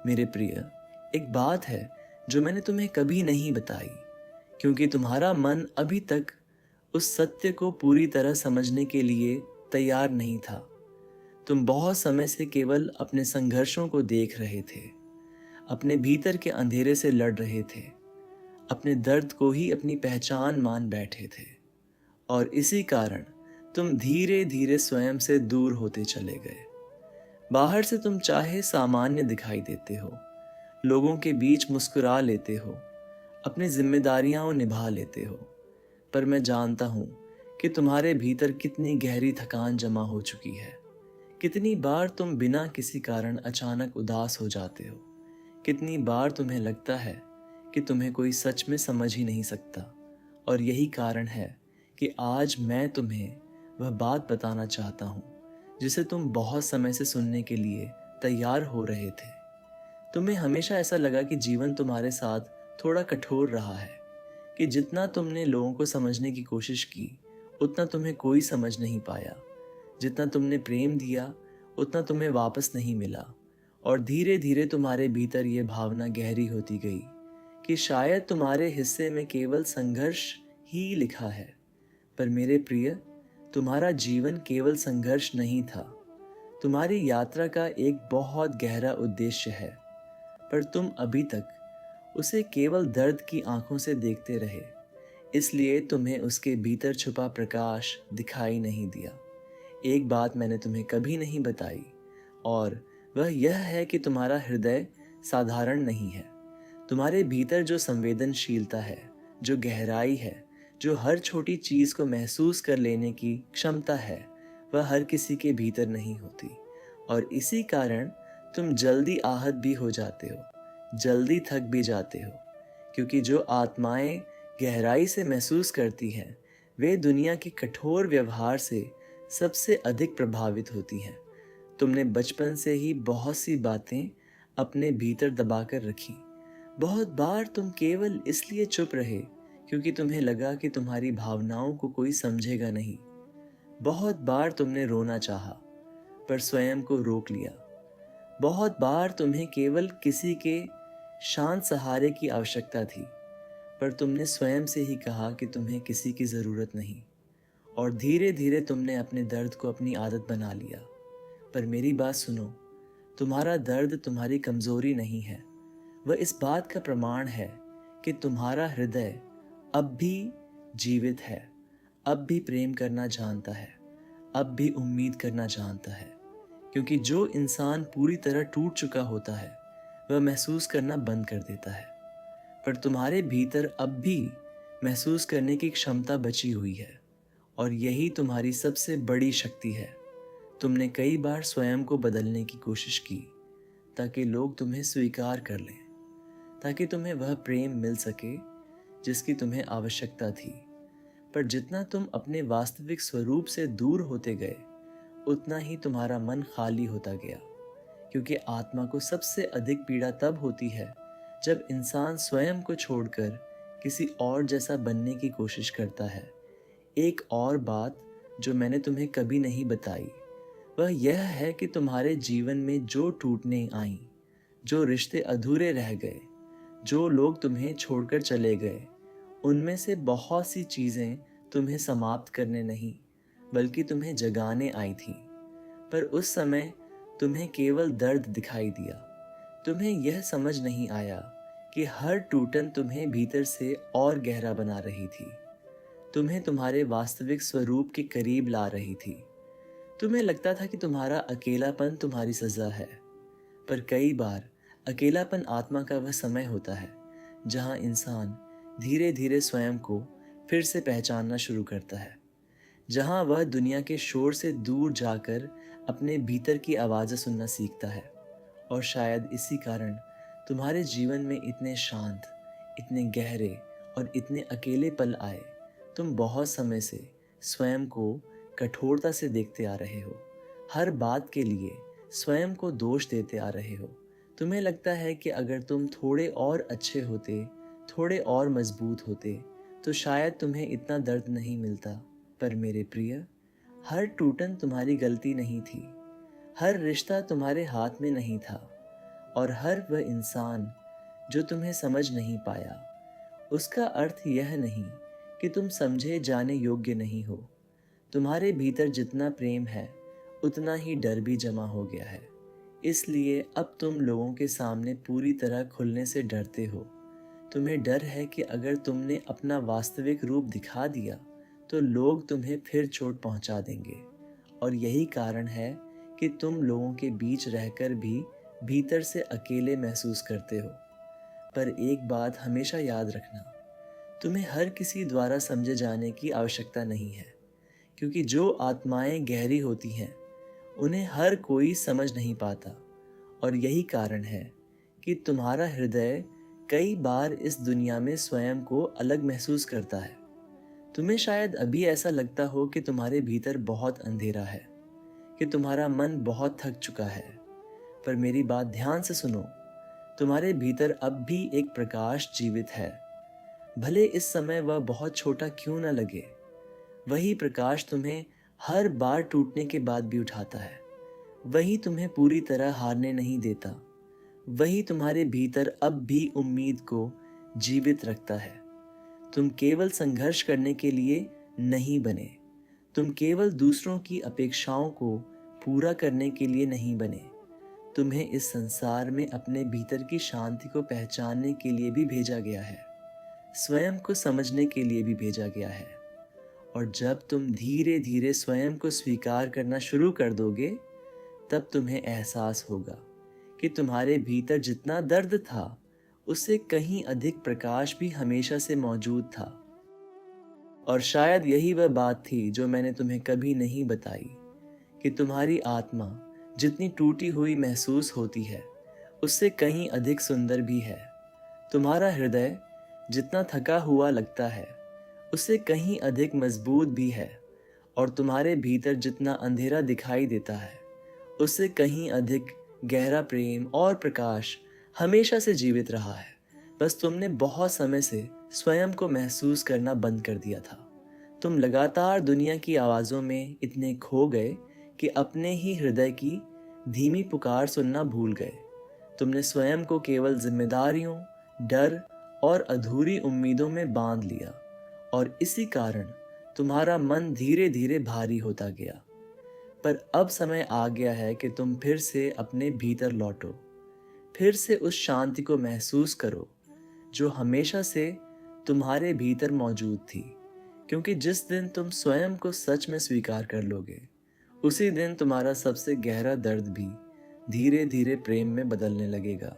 मेरे प्रिय, एक बात है जो मैंने तुम्हें कभी नहीं बताई, क्योंकि तुम्हारा मन अभी तक उस सत्य को पूरी तरह समझने के लिए तैयार नहीं था। तुम बहुत समय से केवल अपने संघर्षों को देख रहे थे, अपने भीतर के अंधेरे से लड़ रहे थे, अपने दर्द को ही अपनी पहचान मान बैठे थे। और इसी कारण तुम धीरे धीरे स्वयं से दूर होते चले गए। बाहर से तुम चाहे सामान्य दिखाई देते हो, लोगों के बीच मुस्कुरा लेते हो, अपनी जिम्मेदारियां निभा लेते हो, पर मैं जानता हूं कि तुम्हारे भीतर कितनी गहरी थकान जमा हो चुकी है। कितनी बार तुम बिना किसी कारण अचानक उदास हो जाते हो। कितनी बार तुम्हें लगता है कि तुम्हें कोई सच में समझ ही नहीं सकता। और यही कारण है कि आज मैं तुम्हें वह बात बताना चाहता हूँ जिसे तुम बहुत समय से सुनने के लिए तैयार हो रहे थे। तुम्हें हमेशा ऐसा लगा कि जीवन तुम्हारे साथ थोड़ा कठोर रहा है, कि जितना तुमने लोगों को समझने की कोशिश की उतना तुम्हें कोई समझ नहीं पाया। जितना तुमने प्रेम दिया उतना तुम्हें वापस नहीं मिला। और धीरे धीरे तुम्हारे भीतर ये भावना गहरी होती गई कि शायद तुम्हारे हिस्से में केवल संघर्ष ही लिखा है। पर मेरे प्रिय, तुम्हारा जीवन केवल संघर्ष नहीं था। तुम्हारी यात्रा का एक बहुत गहरा उद्देश्य है, पर तुम अभी तक उसे केवल दर्द की आंखों से देखते रहे, इसलिए तुम्हें उसके भीतर छुपा प्रकाश दिखाई नहीं दिया। एक बात मैंने तुम्हें कभी नहीं बताई, और वह यह है कि तुम्हारा हृदय साधारण नहीं है। तुम्हारे भीतर जो संवेदनशीलता है, जो गहराई है, जो हर छोटी चीज को महसूस कर लेने की क्षमता है, वह हर किसी के भीतर नहीं होती। और इसी कारण तुम जल्दी आहत भी हो जाते हो, जल्दी थक भी जाते हो, क्योंकि जो आत्माएं गहराई से महसूस करती हैं वे दुनिया के कठोर व्यवहार से सबसे अधिक प्रभावित होती हैं। तुमने बचपन से ही बहुत सी बातें अपने भीतर दबाकर रखी। बहुत बार तुम केवल इसलिए चुप रहे क्योंकि तुम्हें लगा कि तुम्हारी भावनाओं को कोई समझेगा नहीं। बहुत बार तुमने रोना चाहा, पर स्वयं को रोक लिया। बहुत बार तुम्हें केवल किसी के शांत सहारे की आवश्यकता थी, पर तुमने स्वयं से ही कहा कि तुम्हें किसी की ज़रूरत नहीं। और धीरे धीरे तुमने अपने दर्द को अपनी आदत बना लिया। पर मेरी बात सुनो, तुम्हारा दर्द तुम्हारी कमज़ोरी नहीं है। वह इस बात का प्रमाण है कि तुम्हारा हृदय अब भी जीवित है, अब भी प्रेम करना जानता है, अब भी उम्मीद करना जानता है। क्योंकि जो इंसान पूरी तरह टूट चुका होता है वह महसूस करना बंद कर देता है, पर तुम्हारे भीतर अब भी महसूस करने की क्षमता बची हुई है। और यही तुम्हारी सबसे बड़ी शक्ति है। तुमने कई बार स्वयं को बदलने की कोशिश की ताकि लोग तुम्हें स्वीकार कर लें, ताकि तुम्हें वह प्रेम मिल सके जिसकी तुम्हें आवश्यकता थी। पर जितना तुम अपने वास्तविक स्वरूप से दूर होते गए उतना ही तुम्हारा मन खाली होता गया। क्योंकि आत्मा को सबसे अधिक पीड़ा तब होती है जब इंसान स्वयं को छोड़कर किसी और जैसा बनने की कोशिश करता है। एक और बात जो मैंने तुम्हें कभी नहीं बताई वह यह है कि तुम्हारे जीवन में जो टूटने आई, जो रिश्ते अधूरे रह गए, जो लोग तुम्हें छोड़कर चले गए, उनमें से बहुत सी चीज़ें तुम्हें समाप्त करने नहीं बल्कि तुम्हें जगाने आई थीं। पर उस समय तुम्हें केवल दर्द दिखाई दिया। तुम्हें यह समझ नहीं आया कि हर टूटन तुम्हें भीतर से और गहरा बना रही थी, तुम्हें तुम्हारे वास्तविक स्वरूप के करीब ला रही थी। तुम्हें लगता था कि तुम्हारा अकेलापन तुम्हारी सज़ा है, पर कई बार अकेलापन आत्मा का वह समय होता है जहां इंसान धीरे धीरे स्वयं को फिर से पहचानना शुरू करता है, जहां वह दुनिया के शोर से दूर जाकर अपने भीतर की आवाज़ें सुनना सीखता है। और शायद इसी कारण तुम्हारे जीवन में इतने शांत, इतने गहरे और इतने अकेले पल आए। तुम बहुत समय से स्वयं को कठोरता से देखते आ रहे हो, हर बात के लिए स्वयं को दोष देते आ रहे हो। तुम्हें लगता है कि अगर तुम थोड़े और अच्छे होते, थोड़े और मजबूत होते, तो शायद तुम्हें इतना दर्द नहीं मिलता। पर मेरे प्रिय, हर टूटन तुम्हारी गलती नहीं थी, हर रिश्ता तुम्हारे हाथ में नहीं था, और हर वह इंसान जो तुम्हें समझ नहीं पाया, उसका अर्थ यह नहीं कि तुम समझे जाने योग्य नहीं हो। तुम्हारे भीतर जितना प्रेम है उतना ही डर भी जमा हो गया है। इसलिए अब तुम लोगों के सामने पूरी तरह खुलने से डरते हो। तुम्हें डर है कि अगर तुमने अपना वास्तविक रूप दिखा दिया तो लोग तुम्हें फिर चोट पहुंचा देंगे। और यही कारण है कि तुम लोगों के बीच रहकर भी भीतर से अकेले महसूस करते हो। पर एक बात हमेशा याद रखना, तुम्हें हर किसी द्वारा समझे जाने की आवश्यकता नहीं है, क्योंकि जो आत्माएं गहरी होती हैं उन्हें हर कोई समझ नहीं पाता। और यही कारण है कि तुम्हारा हृदय कई बार इस दुनिया में स्वयं को अलग महसूस करता है। तुम्हें शायद अभी ऐसा लगता हो कि तुम्हारे भीतर बहुत अंधेरा है, कि तुम्हारा मन बहुत थक चुका है। पर मेरी बात ध्यान से सुनो, तुम्हारे भीतर अब भी एक प्रकाश जीवित है। भले इस समय वह बहुत छोटा क्यों न लगे, वही प्रकाश तुम्हें हर बार टूटने के बाद भी उठाता है। वही तुम्हें पूरी तरह हारने नहीं देता। वही तुम्हारे भीतर अब भी उम्मीद को जीवित रखता है। तुम केवल संघर्ष करने के लिए नहीं बने। तुम केवल दूसरों की अपेक्षाओं को पूरा करने के लिए नहीं बने। तुम्हें इस संसार में अपने भीतर की शांति को पहचानने के लिए भी भेजा गया है, स्वयं को समझने के लिए भी भेजा गया है। और जब तुम धीरे धीरे स्वयं को स्वीकार करना शुरू कर दोगे, तब तुम्हें एहसास होगा कि तुम्हारे भीतर जितना दर्द था उससे कहीं अधिक प्रकाश भी हमेशा से मौजूद था। और शायद यही वह बात थी जो मैंने तुम्हें कभी नहीं बताई, कि तुम्हारी आत्मा जितनी टूटी हुई महसूस होती है उससे कहीं अधिक सुंदर भी है। तुम्हारा हृदय जितना थका हुआ लगता है उससे कहीं अधिक मजबूत भी है। और तुम्हारे भीतर जितना अंधेरा दिखाई देता है उससे कहीं अधिक गहरा प्रेम और प्रकाश हमेशा से जीवित रहा है। बस तुमने बहुत समय से स्वयं को महसूस करना बंद कर दिया था। तुम लगातार दुनिया की आवाज़ों में इतने खो गए कि अपने ही हृदय की धीमी पुकार सुनना भूल गए। तुमने स्वयं को केवल जिम्मेदारियों, डर और अधूरी उम्मीदों में बांध लिया। और इसी कारण तुम्हारा मन धीरे धीरे भारी होता गया। पर अब समय आ गया है कि तुम फिर से अपने भीतर लौटो, फिर से उस शांति को महसूस करो जो हमेशा से तुम्हारे भीतर मौजूद थी। क्योंकि जिस दिन तुम स्वयं को सच में स्वीकार कर लोगे, उसी दिन तुम्हारा सबसे गहरा दर्द भी धीरे धीरे प्रेम में बदलने लगेगा।